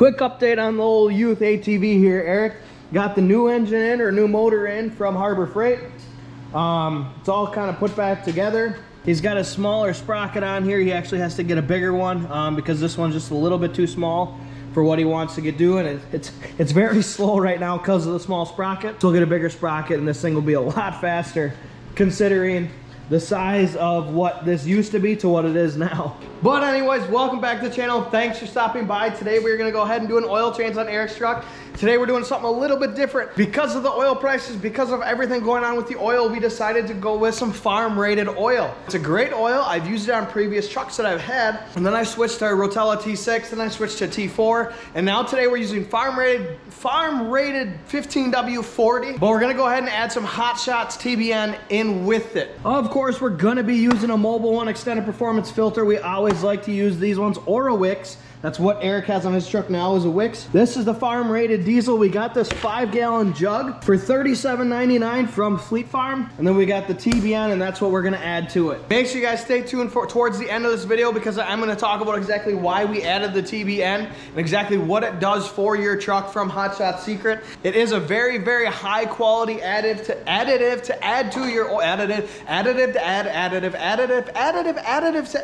Quick update on the old youth ATV here. Eric got the new engine in, or new motor in from Harbor Freight. It's all kind of put back together. He's got a smaller sprocket on here. He actually has to get a bigger one because this one's just a little bit too small for what he wants to get doing. It's very slow right now because of the small sprocket. So we'll get a bigger sprocket and this thing will be a lot faster considering the size of what this used to be to what it is now. But anyways, welcome back to the channel. Thanks for stopping by. Today we're gonna go ahead and do an oil change on Eric's truck. Today we're doing something a little bit different. Because of the oil prices, because of everything going on with the oil, we decided to go with some farm rated oil. It's a great oil. I've used it on previous trucks that I've had. And then I switched to Rotella T6, then I switched to T4. And now today we're using farm rated 15W40. But we're gonna go ahead and add some Hot Shots TBN in with it. Of course, we're gonna be using a Mobile One extended performance filter. We always like to use these ones, or a Wix. That's what Eric has on his truck now, is a Wix. This is the farm rated diesel. We got this 5-gallon jug for $37.99 from Fleet Farm. And then we got the TBN, and that's what we're gonna add to it. Make sure you guys stay tuned towards the end of this video, because I'm gonna talk about exactly why we added the TBN and exactly what it does for your truck from Hot Shot Secret. It is a very, very high quality additive to add to your oil. Additive to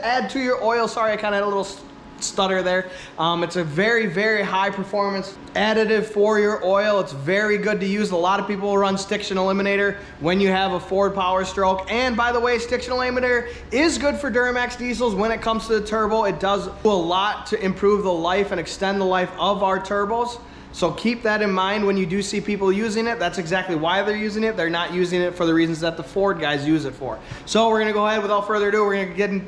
add to your oil. Sorry, I kind of had a little stutter there. It's a very, very high performance additive for your oil. It's very good to use. A lot of people will run Stiction Eliminator when you have a Ford Power Stroke. And by the way, Stiction Eliminator is good for Duramax diesels when it comes to the turbo. It does do a lot to improve the life and extend the life of our turbos. So keep that in mind when you do see people using it. That's exactly why they're using it. They're not using it for the reasons that the Ford guys use it for. So we're gonna go ahead, without further ado, we're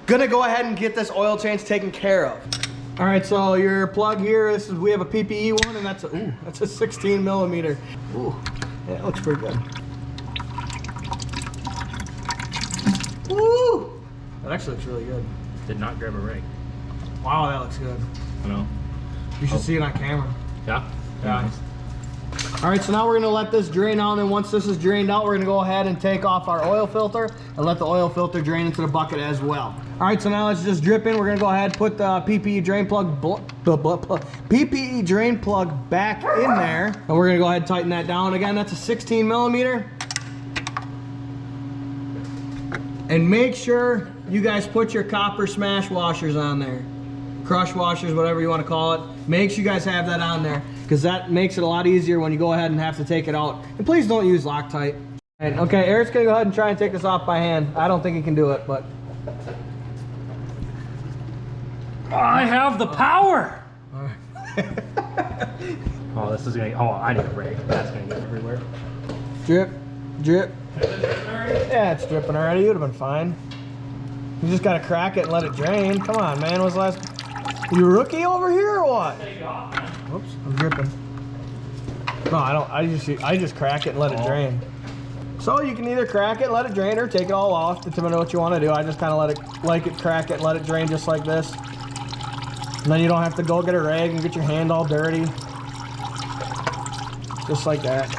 gonna go ahead and get this oil change taken care of. All right, so your plug here, we have a PPE one, and that's a 16 millimeter. Ooh, yeah, it looks pretty good. Woo! That actually looks really good. Did not grab a rig. Wow, that looks good. I know. You should see it on camera. Yeah? Yeah. Nice. All right, so now we're gonna let this drain out, and once this is drained out, we're gonna go ahead and take off our oil filter and let the oil filter drain into the bucket as well. All right, so now let's just drip in. We're gonna go ahead and put the PPE drain plug back in there, and we're gonna go ahead and tighten that down. Again, that's a 16 millimeter. And make sure you guys put your copper smash washers on there. Crush washers, whatever you wanna call it. Make sure you guys have that on there, because that makes it a lot easier when you go ahead and have to take it out. And please don't use Loctite. And okay, Eric's gonna go ahead and try and take this off by hand. I don't think he can do it, but. I have the power! All right. Oh, this is gonna, I need a rig. That's gonna get everywhere. Drip, drip. Yeah, it's dripping already. You'd have been fine. You just gotta crack it and let it drain. Come on, man. What's the last? You rookie over here or what? Oops, I'm dripping. No, I don't. I just crack it and let it drain. So you can either crack it, let it drain, or take it all off, depending on what you want to do. I just kind of let it crack it, let it drain just like this. And then you don't have to go get a rag and get your hand all dirty. Just like that.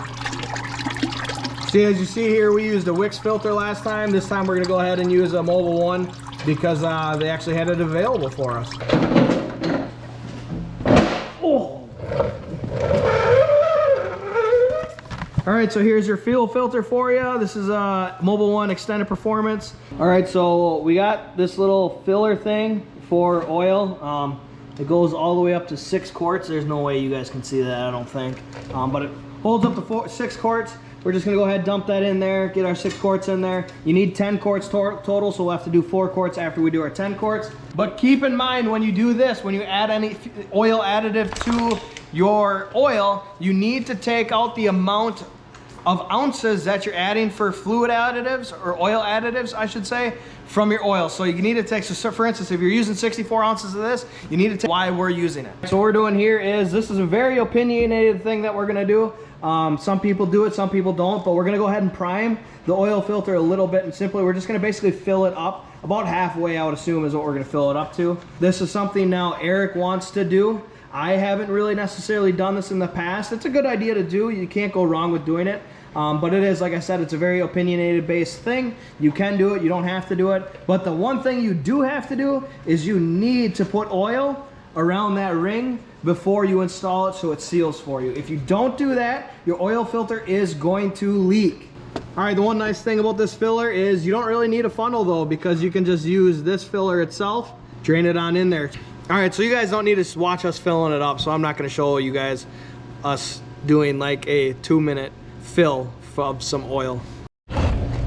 See, as you see here, we used a Wix filter last time. This time we're gonna go ahead and use a Mobile One because they actually had it available for us. Oh. All right, so here's your fuel filter for you. This is a Mobile One extended performance. All right, so we got this little filler thing for oil. It goes all the way up to 6 quarts. There's no way you guys can see that, I don't think. But it holds up to 6 quarts. We're just gonna go ahead and dump that in there, get our 6 quarts in there. You need 10 quarts total, so we'll have to do 4 quarts after we do our 10 quarts. But keep in mind when you do this, when you add any oil additive to your oil, you need to take out the amount of ounces that you're adding for fluid additives, or oil additives, I should say, from your oil. So you need to take, so for instance, if you're using 64 ounces of this, you need to take why we're using it. So what we're doing here is, this is a very opinionated thing that we're gonna do. Some people do it, some people don't, but we're gonna go ahead and prime the oil filter a little bit, and simply we're just gonna basically fill it up about halfway, I would assume, is what we're gonna fill it up to. This is something now Eric wants to do. I haven't really necessarily done this in the past. It's a good idea to do. You can't go wrong with doing it. But it is, like I said, it's a very opinionated based thing. You can do it, you don't have to do it. But the one thing you do have to do is you need to put oil around that ring before you install it so it seals for you. If you don't do that, your oil filter is going to leak. All right, the one nice thing about this filler is you don't really need a funnel though, because you can just use this filler itself, drain it on in there. All right, so you guys don't need to watch us filling it up, so I'm not gonna show you guys us doing like a 2-minute fill of some oil.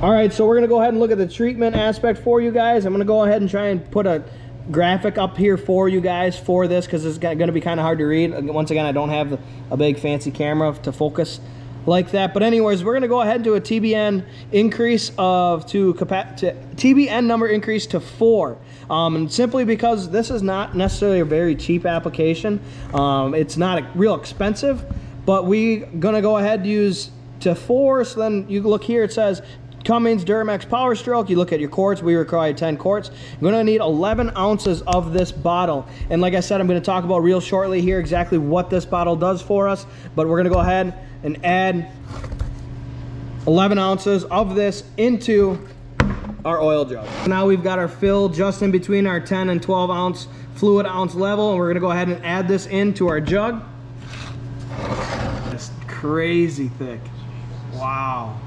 All right, so we're gonna go ahead and look at the treatment aspect for you guys. I'm gonna go ahead and try and put a graphic up here for you guys for this, because it's gonna be kind of hard to read. Once again, I don't have a big fancy camera to focus like that. But anyways, we're gonna go ahead and do a TBN increase TBN number increase to 4. And simply because this is not necessarily a very cheap application. It's not real expensive, but we gonna go ahead and use to 4. So then you look here, it says Cummins Duramax Power Stroke. You look at your quarts, we require 10 quarts. You're gonna need 11 ounces of this bottle. And like I said, I'm gonna talk about real shortly here exactly what this bottle does for us, but we're gonna go ahead and add 11 ounces of this into our oil jug. Now we've got our fill just in between our 10 and 12 ounce fluid ounce level, and we're gonna go ahead and add this into our jug. It's crazy thick. Wow.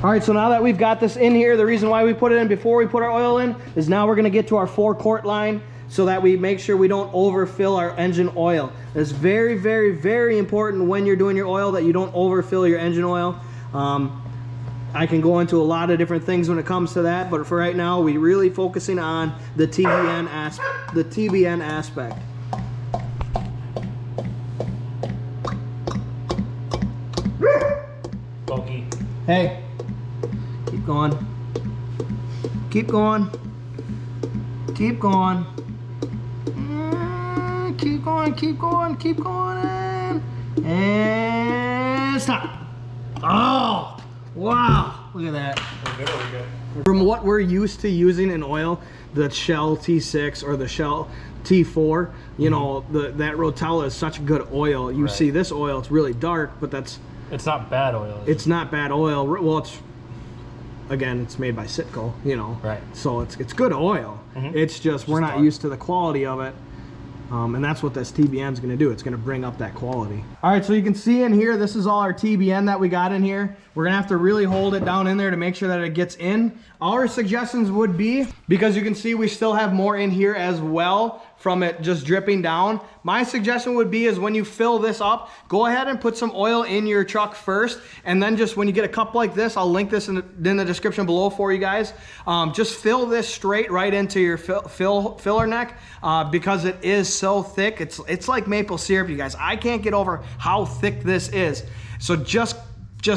All right, so now that we've got this in here, the reason why we put it in before we put our oil in is now we're gonna get to our 4-quart line so that we make sure we don't overfill our engine oil. It's very, very, very important when you're doing your oil that you don't overfill your engine oil. I can go into a lot of different things when it comes to that, but for right now, we're really focusing on the TBN aspect. Bulky. Hey, keep going. Keep going. Keep going. Keep going, keep going, keep going. And stop. Oh, wow. Look at that. We're good. From what we're used to using in oil, the Shell T6 or the Shell T4, you know, that Rotella is such good oil. You see this oil, it's really dark, but it's not bad oil. It's not bad oil. Well, it's, again, it's made by Citgo, you know. Right. So it's good oil. It's just we're not used to the quality of it. And that's what this TBN is going to do. It's going to bring up that quality. All right, so you can see in here, this is all our TBN that we got in here. We're going to have to really hold it down in there to make sure that it gets in. Our suggestions would be, because you can see we still have more in here as well from it just dripping down. My suggestion would be is when you fill this up, go ahead and put some oil in your truck first, and then just when you get a cup like this, I'll link this in the description below for you guys. Just fill this straight right into your filler neck because it is so thick. It's like maple syrup, you guys. I can't get over how thick this is. So just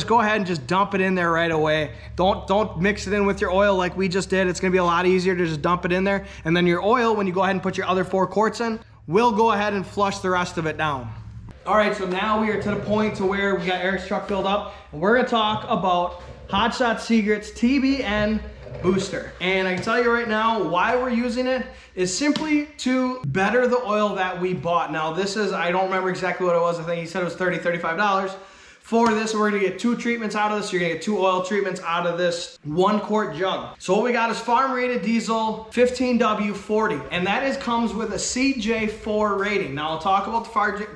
go ahead and just dump it in there right away. Don't mix it in with your oil like we just did. It's gonna be a lot easier to just dump it in there. And then your oil, when you go ahead and put your other 4 quarts in, we'll go ahead and flush the rest of it down. All right, so now we are to the point to where we got Eric's truck filled up. And we're gonna talk about Hot Shot Secret's TBN Booster. And I can tell you right now why we're using it is simply to better the oil that we bought. Now this is, I don't remember exactly what it was. I think he said it was $30, $35. For this, we're gonna get 2 treatments out of this. You're gonna get 2 oil treatments out of this 1-quart jug. So what we got is farm rated diesel 15W40, and that comes with a CK-4 rating. Now I'll talk about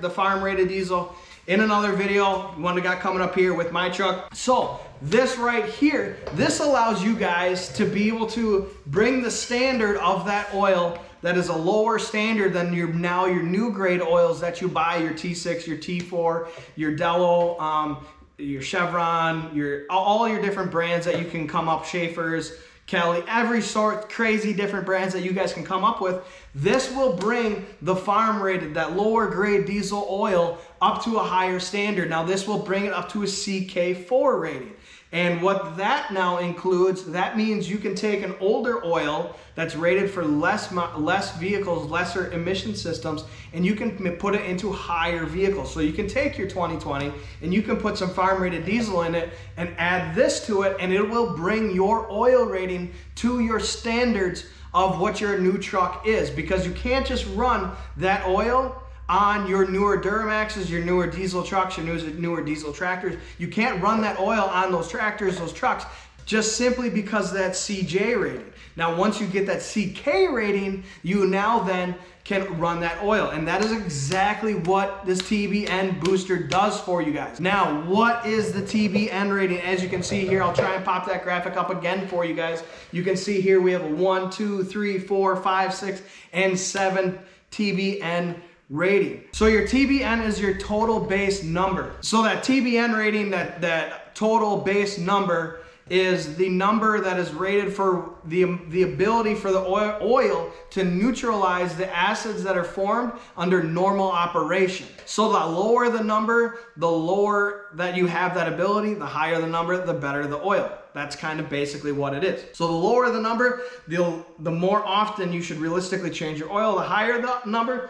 the farm rated diesel in another video, one I got coming up here with my truck. So this right here, this allows you guys to be able to bring the standard of that oil that is a lower standard than your new grade oils that you buy, your T6, your T4, your Dello, your Chevron, all your different brands that you can come up, Schaefer's, Kelly, every sort, crazy different brands that you guys can come up with. This will bring the farm rated, that lower grade diesel oil up to a higher standard. Now this will bring it up to a CK-4 rating. And what that now includes, that means you can take an older oil that's rated for less vehicles, lesser emission systems, and you can put it into higher vehicles. So you can take your 2020 and you can put some farm rated diesel in it and add this to it, and it will bring your oil rating to your standards of what your new truck is, because you can't just run that oil on your newer Duramaxes, your newer diesel trucks, your newer diesel tractors. You can't run that oil on those tractors, those trucks, just simply because that's CJ rated. Now, once you get that CK rating, you now then can run that oil. And that is exactly what this TBN booster does for you guys. Now, what is the TBN rating? As you can see here, I'll try and pop that graphic up again for you guys. You can see here we have a 1, 2, 3, 4, 5, 6, and 7 TBN rating. So your TBN is your total base number. So that TBN rating, that total base number, is the number that is rated for the ability for the oil to neutralize the acids that are formed under normal operation. So the lower the number, the lower that you have that ability, the higher the number, the better the oil. That's kind of basically what it is. So the lower the number, the more often you should realistically change your oil. The higher the number,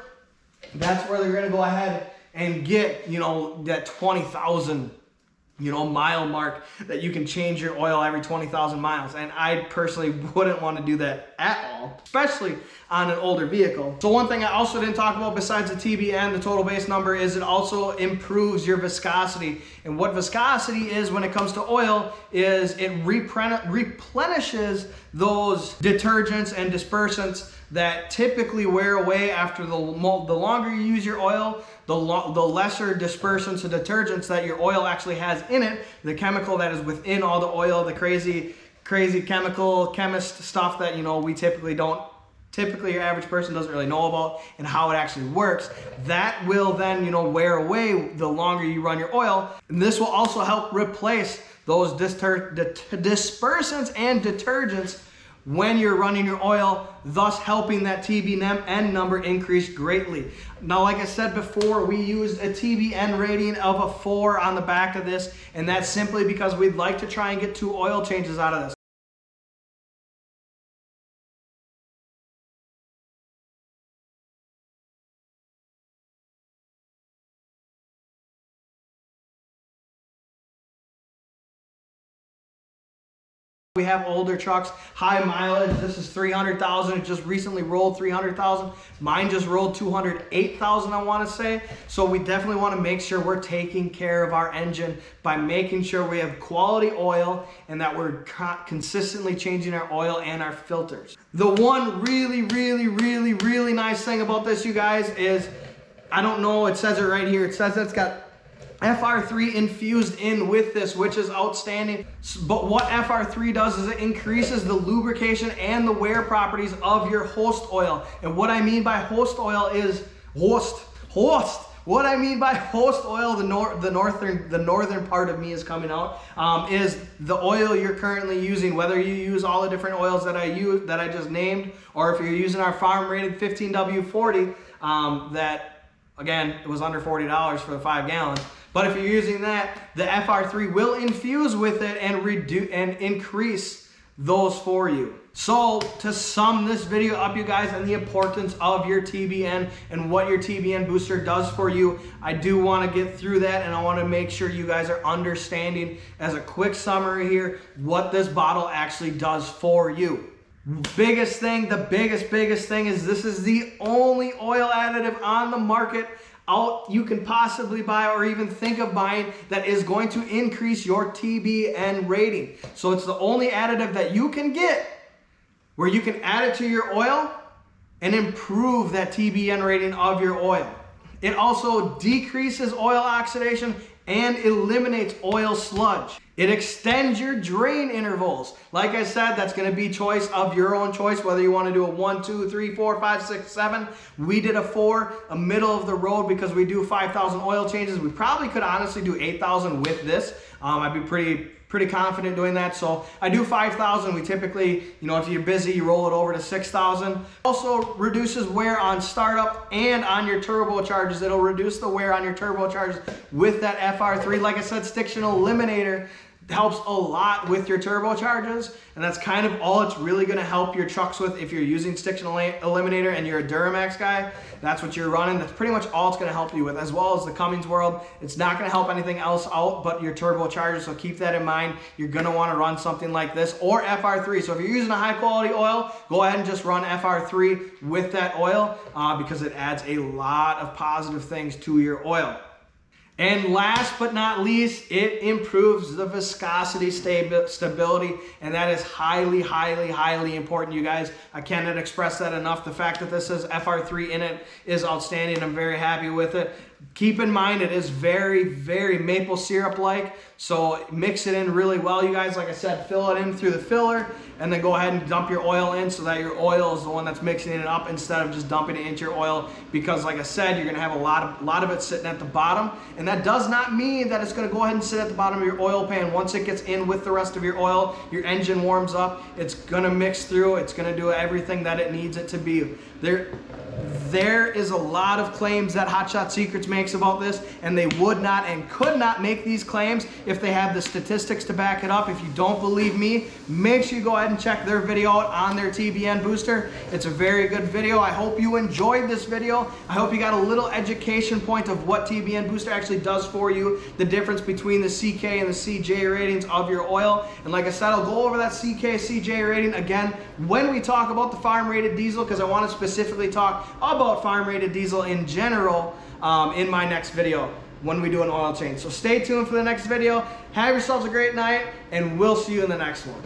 that's where they're gonna go ahead and get, you know, that 20,000 mile mark, that you can change your oil every 20,000 miles. And I personally wouldn't want to do that at all, especially on an older vehicle. So one thing I also didn't talk about besides the TBN, the total base number, is it also improves your viscosity. And what viscosity is when it comes to oil is it replenishes those detergents and dispersants that typically wear away after the longer you use your oil, the lesser dispersants and detergents that your oil actually has in it, the chemical that is within all the oil, the crazy chemist stuff that, you know, we typically your average person doesn't really know about and how it actually works. That will then, you know, wear away the longer you run your oil. And this will also help replace those dispersants and detergents when you're running your oil, thus helping that TBN number increase greatly. Now, like I said before, we used a TBN rating of a 4 on the back of this, and that's simply because we'd like to try and get 2 oil changes out of this. We have older trucks, high mileage. This is 300,000. It just recently rolled 300,000. Mine just rolled 208,000, I want to say. So we definitely want to make sure we're taking care of our engine by making sure we have quality oil and that we're consistently changing our oil and our filters. The one really nice thing about this, you guys, is, I don't know, it says it right here. It says it's got FR3 infused in with this, which is outstanding. But what FR3 does is it increases the lubrication and the wear properties of your host oil. And what I mean by host oil is What I mean by host oil, the northern part of me is coming out, is the oil you're currently using. Whether you use all the different oils that I just named, or if you're using our farm rated 15W40, that again, it was under $40 for the 5 gallons. But if you're using that, the FR3 will infuse with it and increase those for you. So to sum this video up, you guys, and the importance of your TBN and what your TBN booster does for you, I do want to get through that, and I want to make sure you guys are understanding, as a quick summary here, what this bottle actually does for you. Biggest thing, the biggest thing is this is the only oil additive on the market you can possibly buy or even think of buying that is going to increase your TBN rating. So it's the only additive that you can get where you can add it to your oil and improve that TBN rating of your oil. It also decreases oil oxidation and eliminates oil sludge. It extends your drain intervals. Like I said, that's going to be choice of your own choice, whether you want to do a 1, 2, 3, 4, 5, 6, 7. We did a 4, a middle of the road, because we do 5,000 oil changes. We probably could honestly do 8,000 with this. I'd be pretty confident doing that. So I do 5,000. We typically, if you're busy, you roll it over to 6,000. Also reduces wear on startup and on your turbochargers. It'll reduce the wear on your turbochargers with that FR3. Like I said, Stiction Eliminator helps a lot with your turbochargers, and that's kind of all it's really going to help your trucks with. If you're using Stiction Eliminator and you're a Duramax guy, that's what you're running. That's pretty much all it's going to help you with, as well as the Cummins world. It's not going to help anything else out but your turbochargers, so keep that in mind. You're going to want to run something like this or FR3. So if you're using a high quality oil, go ahead and just run FR3 with that oil, because it adds a lot of positive things to your oil. And last but not least, it improves the viscosity stability, and that is highly, highly, highly important, you guys. I cannot express that enough. The fact that this says FR3 in it is outstanding. I'm very happy with it. Keep in mind, it is very, very maple syrup-like, so mix it in really well, you guys. Like I said, fill it in through the filler, and then go ahead and dump your oil in so that your oil is the one that's mixing it up instead of just dumping it into your oil, because like I said, you're gonna have a lot of it sitting at the bottom, and that does not mean that it's gonna go ahead and sit at the bottom of your oil pan. Once it gets in with the rest of your oil, your engine warms up, it's gonna mix through, it's gonna do everything that it needs it to be. There is a lot of claims that Hot Shot Secrets makes about this, and they would not and could not make these claims if they had the statistics to back it up. If you don't believe me, make sure you go ahead and check their video out on their TBN Booster. It's a very good video. I hope you enjoyed this video. I hope you got a little education point of what TBN Booster actually does for you, the difference between the CK and the CJ ratings of your oil. And like I said, I'll go over that CK CJ rating again when we talk about the farm rated diesel, because I want to specifically talk about farm rated diesel in general in my next video when we do an oil change. So stay tuned for the next video. Have yourselves a great night, and we'll see you in the next one.